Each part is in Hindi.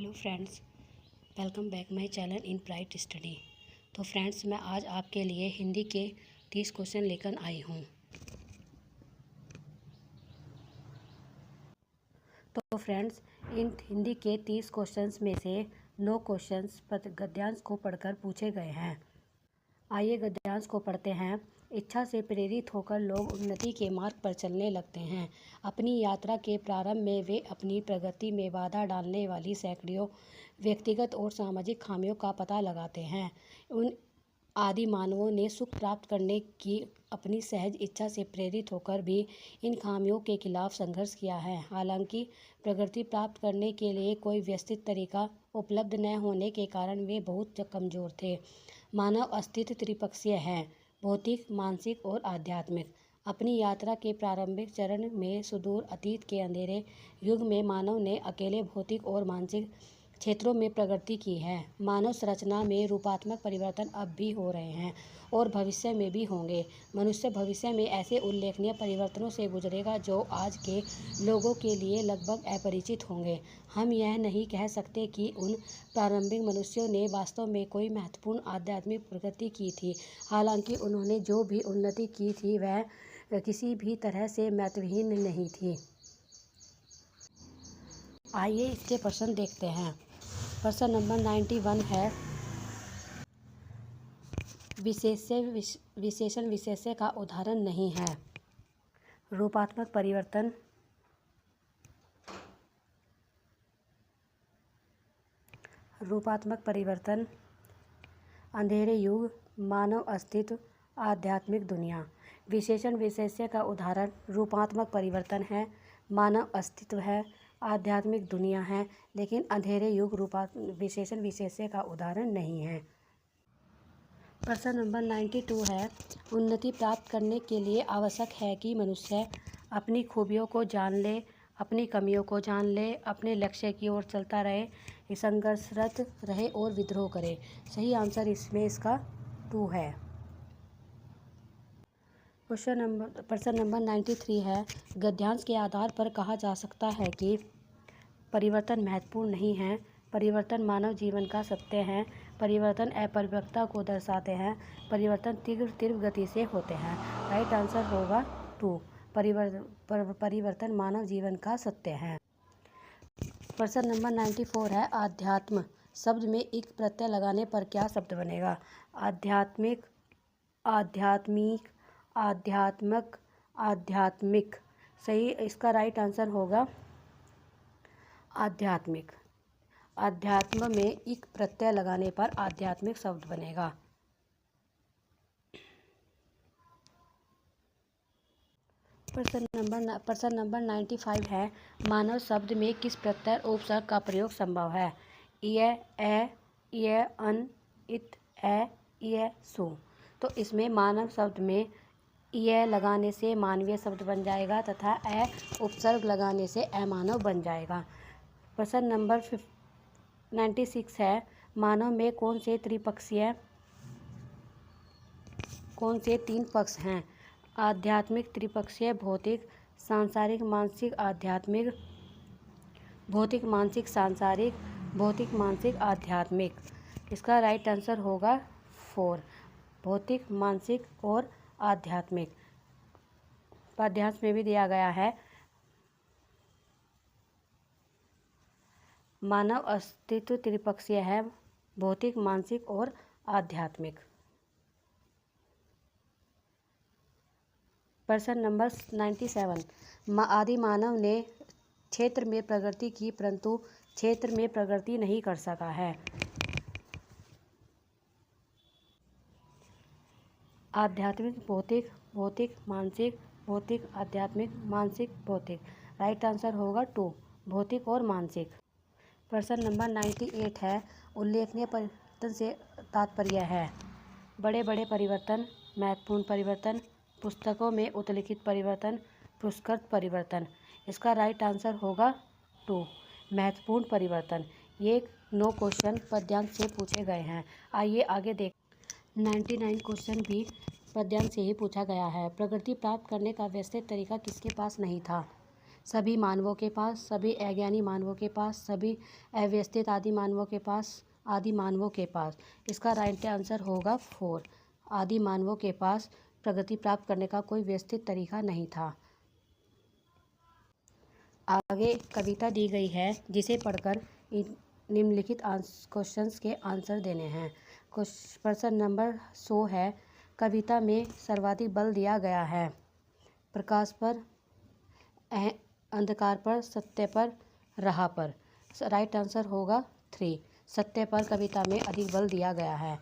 Hello friends, welcome back my channel in bright study. तो फ्रेंड्स, मैं आज आपके लिए हिंदी के 30 क्वेश्चन लेकर आई हूँ। तो फ्रेंड्स, इन हिंदी के 30 क्वेश्चंस में से 9 क्वेश्चंस गद्यांश को पढ़कर पूछे गए हैं। आइए गद्यांश को पढ़ते हैं। इच्छा से प्रेरित होकर लोग उन्नति के मार्ग पर चलने लगते हैं। अपनी यात्रा के प्रारंभ में वे अपनी प्रगति में बाधा डालने वाली सैकड़ों व्यक्तिगत और सामाजिक खामियों का पता लगाते हैं। उन आदि मानवों ने सुख प्राप्त करने की अपनी सहज इच्छा से प्रेरित होकर भी इन खामियों के खिलाफ संघर्ष किया है। हालांकि प्रगति प्राप्त करने के लिए कोई व्यवस्थित तरीका उपलब्ध न होने के कारण वे बहुत कमजोर थे। मानव अस्तित्व त्रिपक्षीय है, भौतिक, मानसिक और आध्यात्मिक। अपनी यात्रा के प्रारंभिक चरण में सुदूर अतीत के अंधेरे युग में मानव ने अकेले भौतिक और मानसिक क्षेत्रों में प्रगति की है। मानव संरचना में रूपात्मक परिवर्तन अब भी हो रहे हैं और भविष्य में भी होंगे। मनुष्य भविष्य में ऐसे उल्लेखनीय परिवर्तनों से गुजरेगा जो आज के लोगों के लिए लगभग अपरिचित होंगे। हम यह नहीं कह सकते कि उन प्रारंभिक मनुष्यों ने वास्तव में कोई महत्वपूर्ण आध्यात्मिक प्रगति की थी। हालांकि उन्होंने जो भी उन्नति की थी वह किसी भी तरह से महत्वहीन नहीं थी। आइए इसके प्रश्न देखते हैं। प्रश्न नंबर 91 है, विशेषण विशेष्य का उदाहरण नहीं है। रूपात्मक परिवर्तन, अंधेरे युग, मानव अस्तित्व, आध्यात्मिक दुनिया। विशेषण विशेष्य का उदाहरण रूपात्मक परिवर्तन है, मानव अस्तित्व है, आध्यात्मिक दुनिया है, लेकिन अंधेरे युग विशेषण विशेष्य का उदाहरण नहीं है। प्रश्न नंबर 92 है, उन्नति प्राप्त करने के लिए आवश्यक है कि मनुष्य अपनी खूबियों को जान ले, अपनी कमियों को जान ले, अपने लक्ष्य की ओर चलता रहे, संघर्षरत रहे और विद्रोह करे। सही आंसर इसका 2 है। प्रश्न नंबर 93 है, गद्यांश के आधार पर कहा जा सकता है कि परिवर्तन महत्वपूर्ण नहीं है, परिवर्तन मानव जीवन का सत्य है, परिवर्तन अपरिपक्वता को दर्शाते हैं, परिवर्तन तीव्र गति से होते हैं। राइट आंसर होगा 2, परिवर्तन मानव जीवन का सत्य है। प्रश्न नंबर 94 है, आध्यात्म शब्द में एक प्रत्यय लगाने पर क्या शब्द बनेगा? आध्यात्मिक, आध्यात्मिक, आध्यात्मक, आध्यात्मिक। सही, इसका राइट आंसर होगा आध्यात्मिक। आध्यात्म में एक प्रत्यय लगाने पर आध्यात्मिक शब्द बनेगा। प्रश्न नंबर 95 है, मानव शब्द में किस प्रत्यय उपसर्ग का प्रयोग संभव है? य, ए, य, अन, इत, ए, य, सु। तो इसमें मानव शब्द में य लगाने से मानवीय शब्द बन जाएगा तथा ए उपसर्ग लगाने से अमानव बन जाएगा। प्रश्न नंबर 96 है, मानव में कौन से 3 पक्ष हैं? आध्यात्मिक, त्रिपक्षीय, भौतिक, सांसारिक, मानसिक, आध्यात्मिक। भौतिक, मानसिक, सांसारिक, भौतिक, मानसिक, आध्यात्मिक। इसका राइट आंसर होगा 4, भौतिक, मानसिक और आध्यात्मिक। पद्यांश में भी दिया गया है, मानव अस्तित्व त्रिपक्षीय है, भौतिक, मानसिक और आध्यात्मिक। प्रश्न नंबर 97, आदि मानव ने क्षेत्र में प्रगति की परंतु क्षेत्र में प्रगति नहीं कर सका है। आध्यात्मिक, भौतिक, भौतिक, मानसिक, भौतिक, आध्यात्मिक, मानसिक, भौतिक। राइट आंसर होगा 2, भौतिक और मानसिक। प्रश्न नंबर 98 है, उल्लेखनीय परिवर्तन से तात्पर्य है? बड़े बड़े परिवर्तन, महत्वपूर्ण परिवर्तन, पुस्तकों में उल्लिखित परिवर्तन, पुरस्कृत परिवर्तन। इसका राइट आंसर होगा 2, महत्वपूर्ण परिवर्तन। ये 9 क्वेश्चन पद्यांश से पूछे गए हैं। आइए आगे देख। 99 क्वेश्चन भी पद्यांश से ही पूछा गया है। प्रगति प्राप्त करने का व्यवस्थित तरीका किसके पास नहीं था? सभी मानवों के पास, सभी अज्ञानी मानवों के पास, सभी अव्यवस्थित आदि मानवों के पास, आदि मानवों के पास। इसका राइट आंसर होगा 4। आदि मानवों के पास प्रगति प्राप्त करने का कोई व्यवस्थित तरीका नहीं था। आगे कविता दी गई है जिसे पढ़कर निम्नलिखित क्वेश्चंस के आंसर देने हैं। प्रश्न नंबर 100 है, कविता में सर्वाधिक बल दिया गया है प्रकाश पर, अंधकार पर, सत्य पर, राह पर। राइट आंसर होगा 3। सत्य पर कविता में अधिक बल दिया गया है।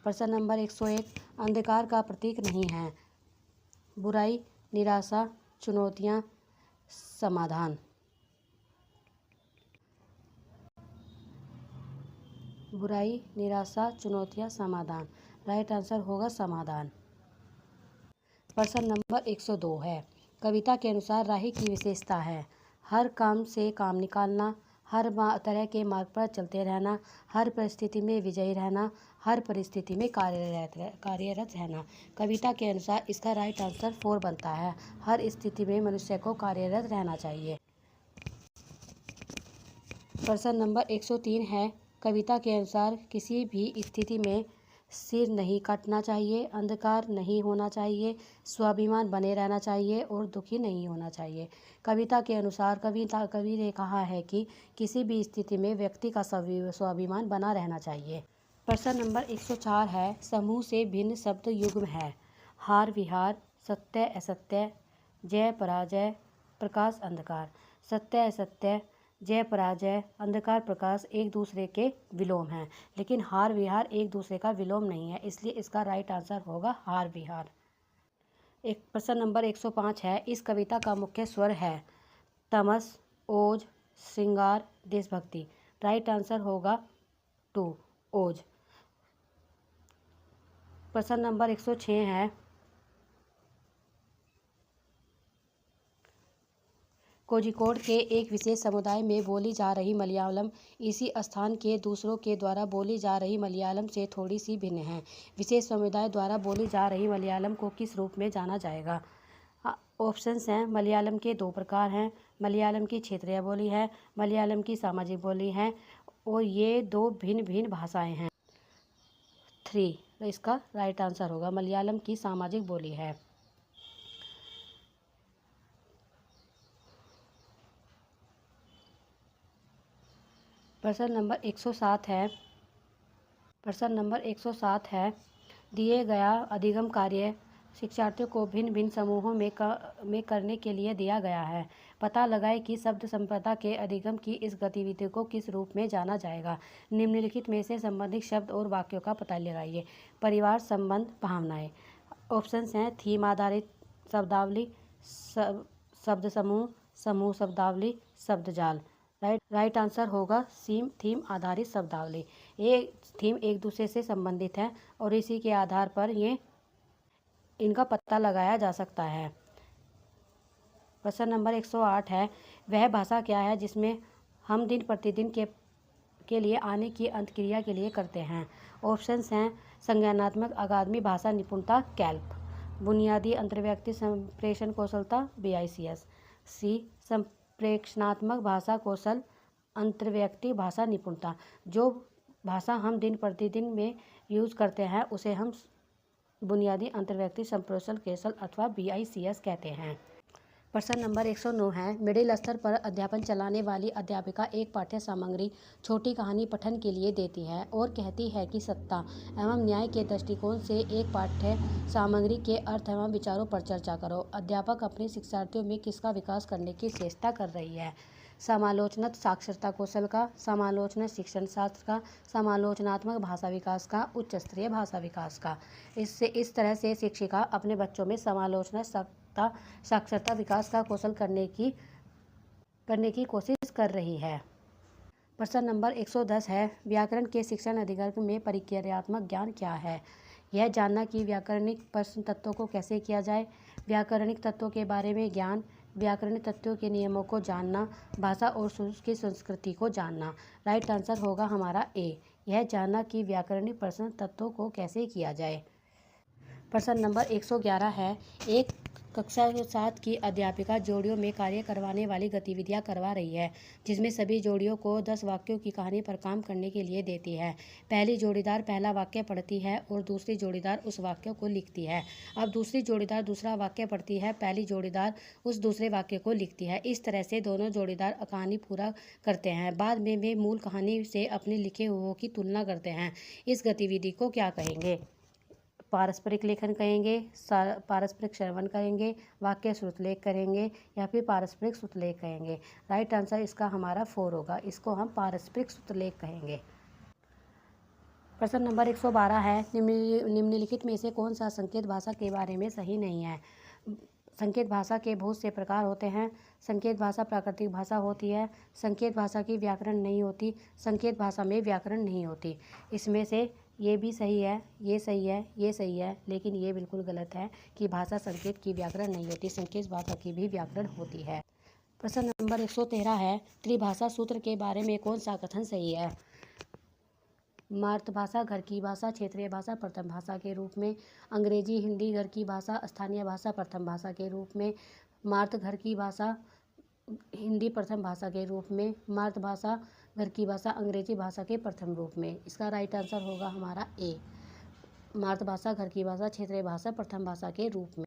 प्रश्न नंबर 101, अंधकार का प्रतीक नहीं है बुराई, निराशा, चुनौतियां, समाधान। बुराई, निराशा, चुनौतियां, समाधान। राइट आंसर होगा समाधान। प्रश्न नंबर 102 है, कविता के अनुसार राही की विशेषता है हर काम से काम निकालना, हर तरह के मार्ग पर चलते रहना, हर परिस्थिति में विजयी रहना, हर परिस्थिति में कार्यरत रहना। कविता के अनुसार इसका राइट आंसर 4 बनता है। हर स्थिति में मनुष्य को कार्यरत रहना चाहिए। प्रश्न नंबर 103 है, कविता के अनुसार किसी भी स्थिति में सिर नहीं कटना चाहिए, अंधकार नहीं होना चाहिए, स्वाभिमान बने रहना चाहिए और दुखी नहीं होना चाहिए। कविता के अनुसार कवि ने कहा है कि किसी भी स्थिति में व्यक्ति का स्वाभिमान बना रहना चाहिए। प्रश्न नंबर 104 है, समूह से भिन्न शब्द युग्म है हार विहार, सत्य असत्य, जय पराजय, प्रकाश अंधकार। सत्य असत्य, जय पराजय, अंधकार प्रकाश एक दूसरे के विलोम हैं, लेकिन हार विहार एक दूसरे का विलोम नहीं है, इसलिए इसका राइट आंसर होगा हार विहार। एक प्रश्न नंबर 105 है, इस कविता का मुख्य स्वर है तमस, ओज, श्रृंगार, देशभक्ति। राइट आंसर होगा 2 ओज। प्रश्न नंबर 106 है, कोझिकोड के एक विशेष समुदाय में बोली जा रही मलयालम इसी स्थान के दूसरों के द्वारा बोली जा रही मलयालम से थोड़ी सी भिन्न है। विशेष समुदाय द्वारा बोली जा रही मलयालम को किस रूप में जाना जाएगा? ऑप्शंस हैं, मलयालम के 2 प्रकार हैं, मलयालम की क्षेत्रीय बोली है, मलयालम की सामाजिक बोली है, और ये 2 भिन्न भिन्न भाषाएँ हैं। 3 तो इसका राइट आंसर होगा मलयालम की सामाजिक बोली है। प्रश्न नंबर 107 है, प्रश्न नंबर 107 है, दिए गया अधिगम कार्य शिक्षार्थियों को भिन्न भिन्न समूहों में करने के लिए दिया गया है। पता लगाएं कि शब्द संपदा के अधिगम की इस गतिविधि को किस रूप में जाना जाएगा। निम्नलिखित में से संबंधित शब्द और वाक्यों का पता लगाइए। परिवार, संबंध, भावनाएं। ऑप्शंस हैं, थीम आधारित शब्दावली, शब्द समूह, समूह शब्दावली, शब्द जाल। राइट आंसर होगा थीम आधारित शब्दावली। ये थीम एक दूसरे से संबंधित है और इसी के आधार पर इनका पता लगाया जा सकता है। प्रश्न नंबर 108 है, वह भाषा क्या है जिसमें हम दिन प्रतिदिन के लिए आने की अंतक्रिया के लिए करते हैं? ऑप्शंस हैं, संज्ञानात्मक अकादमी भाषा निपुणता कैल्प, बुनियादी अंतर्व्यक्ति संप्रेषण कौशलता BICS, सी संप्रेषणात्मक भाषा कौशल अंतर्व्यक्ति भाषा निपुणता। जो भाषा हम दिन प्रतिदिन में यूज़ करते हैं उसे हम बुनियादी अंतर्व्यक्ति संप्रेषण कौशल अथवा BICS कहते हैं। प्रश्न नंबर 109 है, मिडिल स्तर पर अध्यापन चलाने वाली अध्यापिका एक पाठ्य सामग्री छोटी कहानी पठन के लिए देती है और कहती है कि सत्ता एवं न्याय के दृष्टिकोण से एक पाठ्य सामग्री के अर्थ एवं विचारों पर चर्चा करो। अध्यापक अपने शिक्षार्थियों में किसका विकास करने की चेष्टा कर रही है? समालोचनात्मक साक्षरता कौशल का, समालोचना शिक्षण शास्त्र का, समालोचनात्मक भाषा विकास का, उच्च स्तरीय भाषा विकास का। इस तरह से शिक्षिका अपने बच्चों में समालोचना साक्षरता विकास का कौशल करने की कोशिश कर रही है। प्रश्न नंबर 110 है, व्याकरण के शिक्षण अधिगम में प्रक्रियात्मक ज्ञान क्या है? यह जानना कि व्याकरणिक प्रश्न तत्वों को कैसे किया जाए, व्याकरणिक तत्वों के बारे में ज्ञान, व्याकरणिक तत्वों के नियमों को जानना, भाषा और उसकी संस्कृति को जानना। राइट आंसर होगा हमारा ए, यह जानना कि व्याकरणिक प्रश्न तत्वों को कैसे किया जाए। प्रश्न नंबर 111 है, एक कक्षा 7 की अध्यापिका जोड़ियों में कार्य करवाने वाली गतिविधियां करवा रही है, जिसमें सभी जोड़ियों को 10 वाक्यों की कहानी पर काम करने के लिए देती है। पहली जोड़ीदार पहला वाक्य पढ़ती है और दूसरी जोड़ीदार उस वाक्य को लिखती है। अब दूसरी जोड़ीदार दूसरा वाक्य पढ़ती है, पहली जोड़ीदार उस दूसरे वाक्य को लिखती है। इस तरह से दोनों जोड़ीदार कहानी पूरा करते हैं। बाद में वे मूल कहानी से अपने लिखे हुए की तुलना करते हैं। इस गतिविधि को क्या कहेंगे? पारस्परिक लेखन कहेंगे, पारस्परिक श्रवण करेंगे, वाक्य श्रुतलेख करेंगे या फिर पारस्परिक श्रुतलेख कहेंगे। राइट आंसर इसका हमारा 4 होगा। इसको हम पारस्परिक श्रुतलेख कहेंगे। प्रश्न नंबर 112 है, निम्नलिखित में से कौन सा संकेत भाषा के बारे में सही नहीं है? संकेत भाषा के बहुत से प्रकार होते हैं। संकेत भाषा प्राकृतिक भाषा होती है। संकेत भाषा की व्याकरण नहीं होती। संकेत भाषा में व्याकरण नहीं होती। इसमें से ये भी सही है, ये सही है, ये सही है, लेकिन ये बिल्कुल गलत है कि भाषा संकेत की व्याकरण नहीं होती। संकेत भाषा की भी व्याकरण होती है। प्रश्न नंबर 113 है, त्रिभाषा सूत्र के बारे में कौन सा कथन सही है? मातृभाषा घर की भाषा, क्षेत्रीय भाषा प्रथम भाषा के रूप में, अंग्रेजी हिंदी घर की भाषा, स्थानीय भाषा प्रथम भाषा के रूप में, मातृ घर की भाषा हिंदी प्रथम भाषा के रूप में, मातृभाषा घर की भाषा अंग्रेजी भाषा के प्रथम रूप में। इसका राइट आंसर होगा हमारा ए, मातृभाषा घर की भाषा क्षेत्रीय भाषा प्रथम भाषा के रूप में।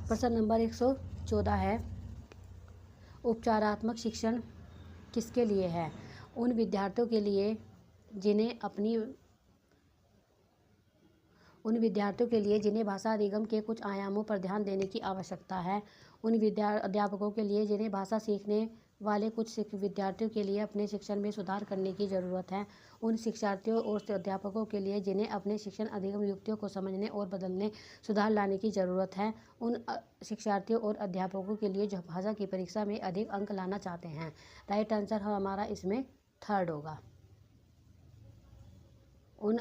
प्रश्न नंबर 114 है, उपचारात्मक शिक्षण किसके लिए है? उन विद्यार्थियों के लिए जिन्हें भाषा अधिगम के कुछ आयामों पर ध्यान देने की आवश्यकता है। उन अध्यापकों के लिए जिन्हें भाषा सीखने वाले कुछ विद्यार्थियों के लिए अपने शिक्षण में सुधार करने की ज़रूरत है। उन शिक्षार्थियों और अध्यापकों के लिए जिन्हें अपने शिक्षण अधिगम युक्तियों को समझने और बदलने सुधार लाने की ज़रूरत है। उन शिक्षार्थियों और अध्यापकों के लिए जो भाषा की परीक्षा में अधिक अंक लाना चाहते हैं। राइट आंसर हमारा इसमें 3rd होगा। उन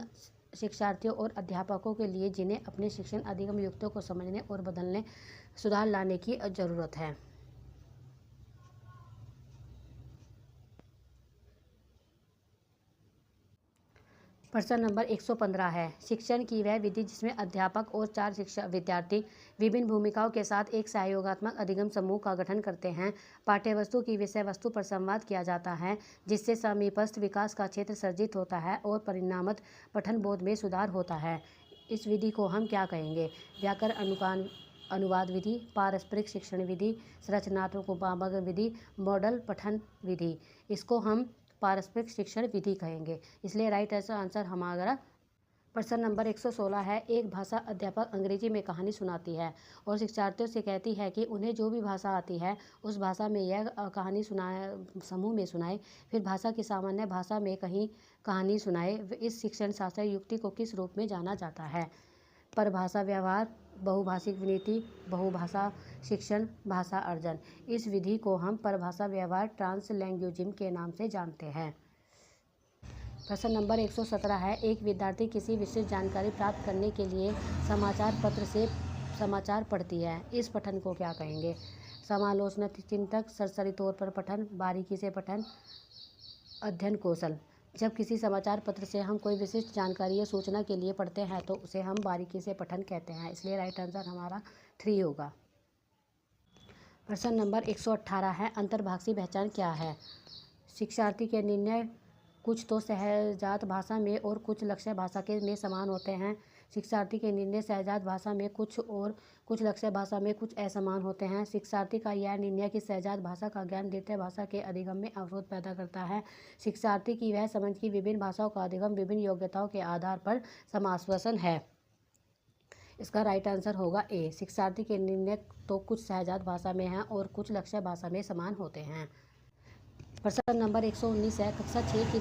शिक्षार्थियों और अध्यापकों के लिए जिन्हें अपने शिक्षण अधिगम युक्तियों को समझने और बदलने सुधार लाने की ज़रूरत है। प्रश्न नंबर 115 है, शिक्षण की वह विधि जिसमें अध्यापक और 4 विद्यार्थी विभिन्न भूमिकाओं के साथ एक सहयोगात्मक अधिगम समूह का गठन करते हैं। पाठ्यवस्तु की विषय वस्तु पर संवाद किया जाता है, जिससे समीपस्थ विकास का क्षेत्र सर्जित होता है और परिणामत पठन बोध में सुधार होता है। इस विधि को हम क्या कहेंगे? व्याकरण अनुवाद विधि, पारस्परिक शिक्षण विधि, संरचनात्मक उपमागम विधि, मॉडल पठन विधि। इसको हम पारस्परिक शिक्षण विधि कहेंगे। इसलिए राइट आंसर हमारा प्रश्न नंबर 116 है, एक भाषा अध्यापक अंग्रेजी में कहानी सुनाती है और शिक्षार्थियों से कहती है कि उन्हें जो भी भाषा आती है उस भाषा में यह कहानी समूह में सुनाए, फिर भाषा की सामान्य भाषा में कहीं कहानी सुनाए। इस शिक्षण शास्त्र युक्ति को किस रूप में जाना जाता है? परभाषा व्यवहार, बहुभाषिक नीति, बहुभाषा शिक्षण, भाषा अर्जन। इस विधि को हम परभाषा व्यवहार ट्रांसलैंग्वेजिज्म के नाम से जानते हैं। प्रश्न नंबर 117 है, एक विद्यार्थी किसी विशिष्ट जानकारी प्राप्त करने के लिए समाचार पत्र से समाचार पढ़ती है। इस पठन को क्या कहेंगे? समालोचना चिंतक, सरसरी तौर पर पठन, बारीकी से पठन, अध्ययन कौशल। जब किसी समाचार पत्र से हम कोई विशिष्ट जानकारी या सूचना के लिए पढ़ते हैं तो उसे हम बारीकी से पठन कहते हैं। इसलिए राइट आंसर हमारा 3 होगा। प्रश्न नंबर 118 है, अंतर्भाषी पहचान क्या है? शिक्षार्थी के निर्णय कुछ तो सहजात भाषा में और कुछ लक्ष्य भाषा के में समान होते हैं। शिक्षार्थी के निर्णय सहजात भाषा में कुछ और कुछ लक्ष्य भाषा में कुछ असमान होते हैं। शिक्षार्थी का यह निर्णय कि सहजात भाषा का ज्ञान द्वितीय भाषा के अधिगम में अवरोध पैदा करता है। शिक्षार्थी की वह समझ कि विभिन्न भाषाओं का अधिगम विभिन्न योग्यताओं के आधार पर समाश्वासन है। इसका राइट आंसर होगा ए, शिक्षार्थी के निर्णय तो कुछ सहजात भाषा में हैं और कुछ लक्ष्य भाषा में समान होते हैं। प्रश्न नंबर 119 है, कक्षा 6 की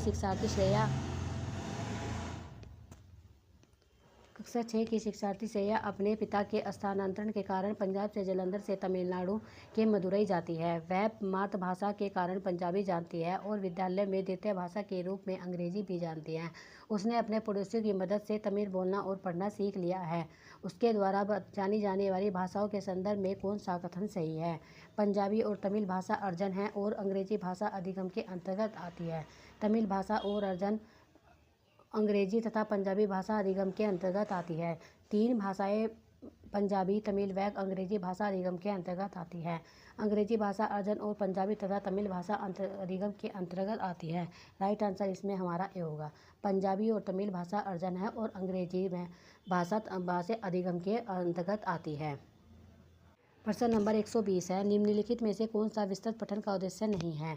शिक्षार्थी श्रेया अपने पिता के स्थानांतरण के कारण पंजाब से जालंधर से तमिलनाडु के मदुरई जाती है। वह मातृभाषा के कारण पंजाबी जानती है और विद्यालय में द्वितीय भाषा के रूप में अंग्रेजी भी जानती है। उसने अपने पड़ोसियों की मदद से तमिल बोलना और पढ़ना सीख लिया है। उसके द्वारा जानी जाने वाली भाषाओं के संदर्भ में कौन सा कथन सही है? पंजाबी और तमिल भाषा अर्जन है और अंग्रेजी भाषा अधिगम के अंतर्गत आती है। तमिल भाषा और अर्जन अंग्रेजी तथा पंजाबी भाषा अधिगम के अंतर्गत आती है। 3 भाषाएं पंजाबी, तमिल व अंग्रेजी भाषा अधिगम के अंतर्गत आती है। अंग्रेजी भाषा अर्जन और पंजाबी तथा तमिल भाषा अधिगम के अंतर्गत आती है। राइट आंसर इसमें हमारा ए होगा। पंजाबी और तमिल भाषा अर्जन है और अंग्रेजी में भाषा अधिगम के अंतर्गत आती है। प्रश्न नंबर 120 है, निम्नलिखित में से कौन सा विस्तृत पठन का उद्देश्य नहीं है?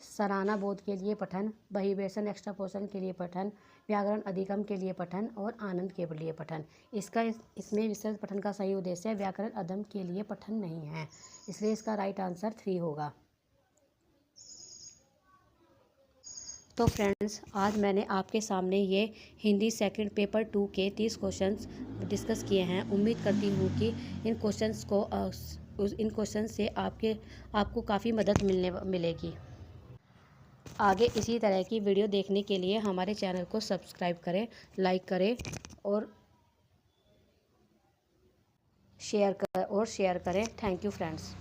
सराहना बोध के लिए पठन, बहिर्वेशन एक्सट्रापोलेशन के लिए पठन, व्याकरण अधिगम के लिए पठन और आनंद के लिए पठन। इसमें विस्तृत पठन का सही उद्देश्य व्याकरण अधिगम के लिए पठन नहीं है, इसलिए इसका राइट आंसर 3 होगा। तो फ्रेंड्स, आज मैंने आपके सामने ये हिंदी सेकंड पेपर 2 के 30 क्वेश्चंस डिस्कस किए हैं। उम्मीद करती हूँ कि इन क्वेश्चन से आपको काफ़ी मदद मिलेगी। आगे इसी तरह की वीडियो देखने के लिए हमारे चैनल को सब्सक्राइब करें, लाइक करें और शेयर करें। Thank you friends.